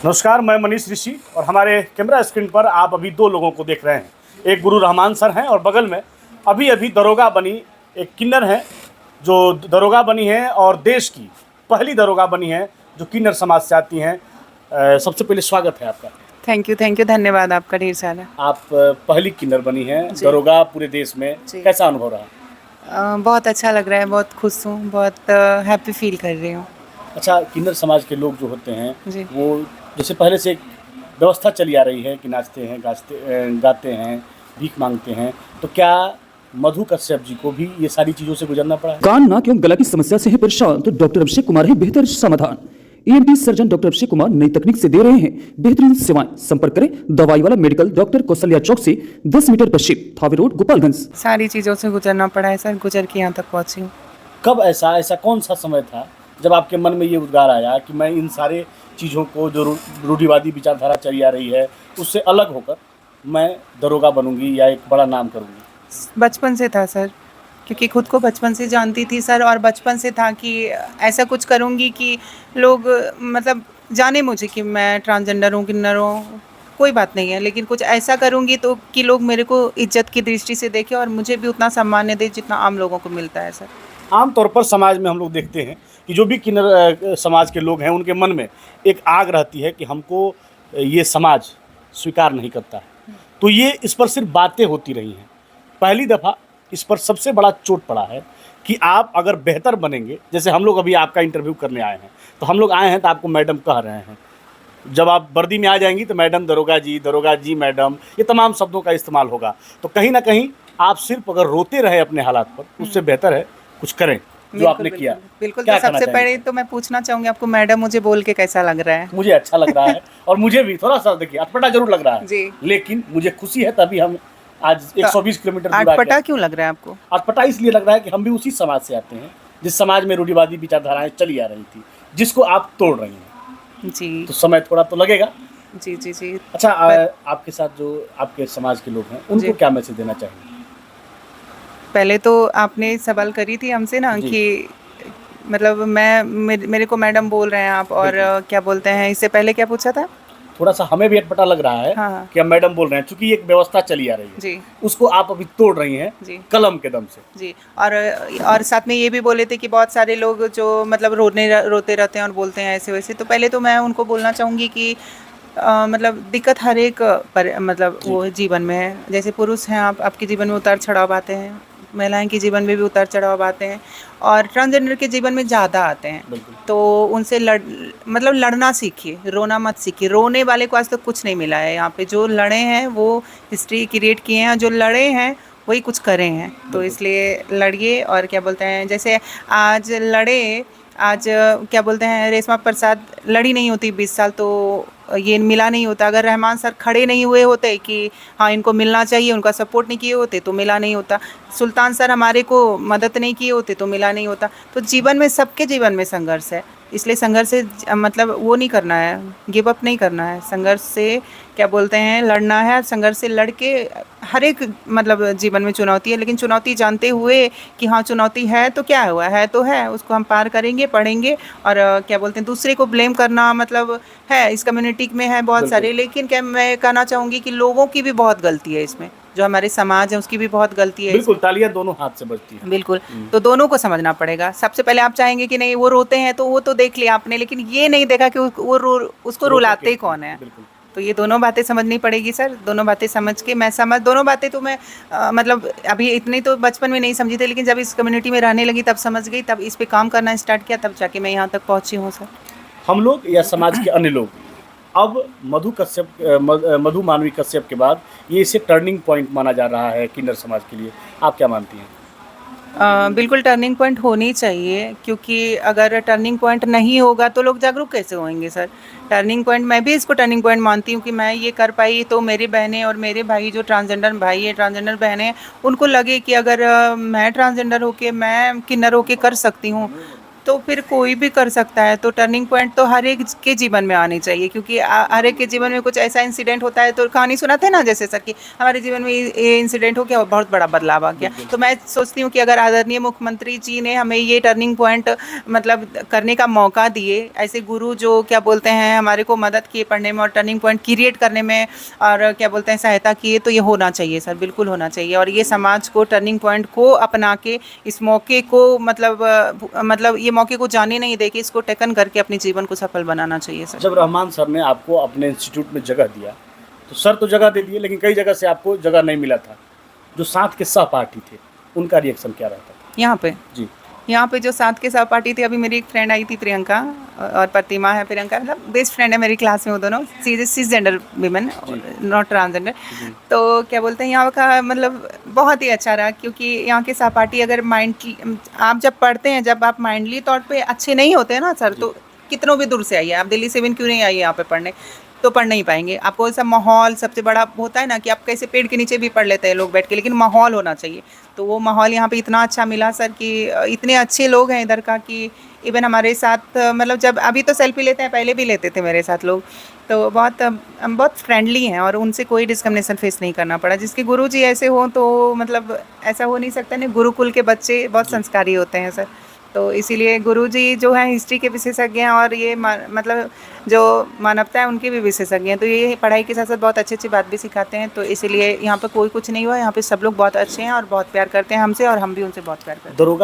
नमस्कार, मैं मनीष ऋषि और हमारे कैमरा स्क्रीन पर आप अभी दो लोगों को देख रहे हैं। एक गुरु रहमान सर हैं और बगल में अभी अभी दरोगा बनी एक किन्नर है, जो दरोगा बनी है और देश की पहली दरोगा बनी है जो किन्नर समाज से आती हैं। सबसे पहले स्वागत है आपका। थैंक यू, धन्यवाद आपका ढेर सारा। आप पहली किन्नर बनी हैं दरोगा पूरे देश में, कैसा अनुभव रहा? बहुत अच्छा लग रहा है, बहुत खुश हूँ, बहुत हैप्पी फील कर रही हूँ। अच्छा, किन्नर समाज के लोग जो होते हैं जी। वो जैसे पहले से एक व्यवस्था चली आ रही है कि नाचते हैं, गाते हैं, भीख मांगते हैं, तो क्या मधु कश्यप जी को भी ये सारी चीज़ों से गुजरना पड़ा है? कान नाक एवं गला की समस्या से है परेशान तो डॉक्टर अभिषेक कुमार है बेहतर समाधान। ENT surgeon doctor Abhishek Kumar नई तकनीक से दे रहे हैं बेहतरीन सेवाएं। संपर्क करें दवाई वाला मेडिकल, डॉक्टर कौशल्या चौक से 10 मीटर पश्चिम, थावे रोड, गोपालगंज। सारी चीज़ों से गुजरना पड़ा है सर, गुजर के यहाँ तक पहुँची हूँ। कब ऐसा कौन सा समय था जब आपके मन में ये उद्गार आया कि मैं इन सारे चीज़ों को जो रूढ़िवादी विचारधारा चली आ रही है उससे अलग होकर मैं दरोगा बनूंगी या एक बड़ा नाम करूंगी? बचपन से था सर, क्योंकि खुद को बचपन से जानती थी सर, और बचपन से था कि ऐसा कुछ करूँगी कि लोग मतलब जाने मुझे कि मैं ट्रांसजेंडर हूँ, किन्नर हूँ, कोई बात नहीं है, लेकिन कुछ ऐसा करूँगी तो कि लोग मेरे को इज्जत की दृष्टि से देखें और मुझे भी उतना सम्मान दें जितना आम लोगों को मिलता है सर। आमतौर पर समाज में हम लोग देखते हैं कि जो भी किन्नर समाज के लोग हैं उनके मन में एक आग रहती है कि हमको ये समाज स्वीकार नहीं करता है। तो ये इस पर सिर्फ बातें होती रही हैं। पहली दफ़ा इस पर सबसे बड़ा चोट पड़ा है कि आप अगर बेहतर बनेंगे, जैसे हम लोग अभी आपका इंटरव्यू करने आए हैं तो हम लोग आए हैं तो आपको मैडम कह रहे हैं, जब आप वर्दी में आ जाएंगी तो मैडम दरोगा जी मैडम, ये तमाम शब्दों का इस्तेमाल होगा। तो कहीं ना कहीं आप सिर्फ अगर रोते रहे अपने हालात पर, उससे बेहतर है कुछ करें जो आपने किया। बिल्कुल। तो सबसे पहले तो मैं पूछना चाहूँगी आपको, मैडम मुझे बोल के कैसा लग रहा है? मुझे अच्छा लग रहा है और मुझे भी थोड़ा सा देखिए अटपटा जरूर लग रहा है जी, लेकिन मुझे खुशी है, तभी हम आज 120 किलोमीटर दूर अटपटा क्यों लग रहा है आपको? अटपटा इसलिए लग रहा है कि हम भी उसी समाज से आते हैं जिस समाज में रूढ़िवादी विचारधाराएं चली आ रही थी, जिसको आप तोड़ रही हैं। जी तो समय थोड़ा तो लगेगा। जी जी जी। अच्छा, आपके साथ जो आपके समाज के लोग हैं उनको क्या मैसेज देना चाहिए? पहले तो आपने सवाल करी थी हमसे ना कि मतलब मेरे को मैडम बोल रहे हैं आप, और क्या बोलते हैं, इससे पहले क्या पूछा था? थोड़ा सा हमें भी अटपटा लग रहा है। हाँ। कि हम मैडम बोल रहे हैं, चूंकि एक व्यवस्था चली आ रही है जी उसको आप अभी तोड़ रही हैं जी कलम के दम से। जी। और साथ में ये भी बोले थे कि बहुत सारे लोग जो मतलब रोते रहते हैं और बोलते हैं ऐसे वैसे। तो पहले तो मैं उनको बोलना चाहूँगी कि मतलब दिक्कत हर एक पर मतलब वो जीवन में है। जैसे पुरुष हैं आप, आपके जीवन में उतार चढ़ाव आते हैं, महिलाएं के जीवन में भी उतार चढ़ाव आते हैं, और ट्रांसजेंडर के जीवन में ज़्यादा आते हैं। तो उनसे मतलब लड़ना सीखिए, रोना मत सीखिए। रोने वाले को आज तक कुछ नहीं मिला है यहाँ पे। जो लड़े हैं वो हिस्ट्री क्रिएट किए हैं, जो लड़े हैं वही कुछ करे हैं। तो इसलिए लड़िए। और क्या बोलते हैं, जैसे आज क्या बोलते हैं, रेशमा प्रसाद लड़ी नहीं होती 20 साल तो ये मिला नहीं होता। अगर रहमान सर खड़े नहीं हुए होते कि हाँ इनको मिलना चाहिए, उनका सपोर्ट नहीं किए होते तो मिला नहीं होता। सुल्तान सर हमारे को मदद नहीं किए होते तो मिला नहीं होता। तो जीवन में, सबके जीवन में संघर्ष है, इसलिए संघर्ष से मतलब वो नहीं करना है, गिव अप नहीं करना है। संघर्ष से क्या बोलते हैं, लड़ना है। संघर्ष से लड़ के हर एक मतलब जीवन में चुनौती है, लेकिन चुनौती जानते हुए कि हाँ चुनौती है तो क्या हुआ है, तो है, उसको हम पार करेंगे, पढ़ेंगे। और क्या बोलते हैं, दूसरे को ब्लेम करना मतलब है, इस कम्युनिटी में है बहुत सारे, लेकिन क्या मैं कहना चाहूँगी कि लोगों की भी बहुत गलती है इसमें, जो हमारे समाज है उसकी भी बहुत गलती है। बिल्कुल, तालियां दोनों हाथ से बजती हैं। बिल्कुल। तो दोनों को समझना पड़ेगा। सबसे पहले आप चाहेंगे कि नहीं वो रोते हैं तो वो तो देख लिया आपने, लेकिन ये नहीं देखा कि उसको रुलाते कौन है। तो ये दोनों बातें समझनी पड़ेगी सर। दोनों बातें समझ के दोनों बातें तो मैं मतलब अभी इतनी तो बचपन में नहीं समझी थी, लेकिन जब इस कम्युनिटी में रहने लगी तब समझ गई, तब इस पे काम करना स्टार्ट किया, तब जाके मैं यहाँ तक पहुँची हूँ सर। हम लोग या समाज के अन्य लोग अब मधु मानवी कश्यप के बाद ये इसे टर्निंग पॉइंट माना जा रहा है किन्नर समाज के लिए, आप क्या मानती हैं? बिल्कुल टर्निंग पॉइंट होनी चाहिए, क्योंकि अगर टर्निंग पॉइंट नहीं होगा तो लोग जागरूक कैसे होंगे सर। टर्निंग पॉइंट, मैं भी इसको टर्निंग पॉइंट मानती हूँ कि मैं ये कर पाई तो मेरी बहनें और मेरे भाई जो ट्रांसजेंडर भाई है, ट्रांसजेंडर बहनें हैं, उनको लगे कि अगर मैं ट्रांसजेंडर होके, मैं किन्नर होके कर सकती हूँ तो फिर कोई भी कर सकता है। तो टर्निंग पॉइंट तो हर एक के जीवन में आनी चाहिए, क्योंकि हर एक के जीवन में कुछ ऐसा इंसिडेंट होता है। तो कहानी सुनाते हैं ना जैसे सर कि हमारे जीवन में ये इंसिडेंट हो गया, बहुत बड़ा बदलाव आ गया। तो मैं सोचती हूँ कि अगर आदरणीय मुख्यमंत्री जी ने हमें ये टर्निंग पॉइंट मतलब करने का मौका दिए, ऐसे गुरु जो क्या बोलते हैं हमारे को मदद किए पढ़ने में और टर्निंग पॉइंट क्रिएट करने में और क्या बोलते हैं सहायता किए, तो ये होना चाहिए सर, बिल्कुल होना चाहिए। और ये समाज को टर्निंग पॉइंट को अपना के इस मौके को मतलब ये मौके को जाने नहीं दे के इसको टेकन करके अपने जीवन को सफल बनाना चाहिए सर। जब रहमान सर ने आपको अपने इंस्टीट्यूट में जगह दिया, तो सर तो जगह दे दिए, लेकिन कई जगह से आपको जगह नहीं मिला था। जो साथ के सहपाठी थे उनका रिएक्शन क्या रहता था? यहाँ पे जी, यहाँ पे जो साथ के सहपाठी थे, अभी मेरी एक फ्रेंड आई थी प्रियंका, और प्रतिमा है प्रियंका, मतलब बेस्ट फ्रेंड है मेरी क्लास में वो दोनों, सिस जेंडर वीमेन, नॉट ट्रांसजेंडर। तो क्या बोलते हैं यहाँ का मतलब बहुत ही अच्छा रहा, क्योंकि यहाँ के सहपाठी अगर आप जब पढ़ते हैं, जब आप माइंडली तौर पे अच्छे नहीं होते हैं ना सर, तो कितनों भी दूर से आइए, आप दिल्ली से भी क्यों नहीं आइए यहाँ पे पढ़ने, तो पढ़ नहीं पाएंगे। आपको ऐसा माहौल, सबसे बड़ा होता है ना कि आप कैसे पेड़ के नीचे भी पढ़ लेते हैं लोग बैठ के, लेकिन माहौल होना चाहिए। तो वो माहौल यहाँ पे इतना अच्छा मिला सर कि इतने अच्छे लोग हैं इधर का कि इवन हमारे साथ मतलब जब अभी तो सेल्फी लेते हैं, पहले भी लेते थे मेरे साथ लोग, तो बहुत फ्रेंडली हैं और उनसे कोई डिस्क्रिमिनेशन फेस नहीं करना पड़ा। जिसके गुरुजी ऐसे हों तो मतलब ऐसा हो नहीं सकता ना, गुरुकुल के बच्चे बहुत संस्कारी होते हैं सर। तो इसीलिए गुरुजी जो हैं हिस्ट्री के विशेषज्ञ हैं और ये मतलब जो मानवता है उनके भी विशेषज्ञ हैं। तो ये पढ़ाई के साथ साथ बहुत अच्छी अच्छी बात भी सिखाते हैं। तो इसीलिए यहाँ पर कोई कुछ नहीं हुआ, यहाँ पे सब लोग बहुत अच्छे हैं और बहुत प्यार करते हैं हमसे, और हम भी उनसे बहुत प्यार करते हैं। दरोगा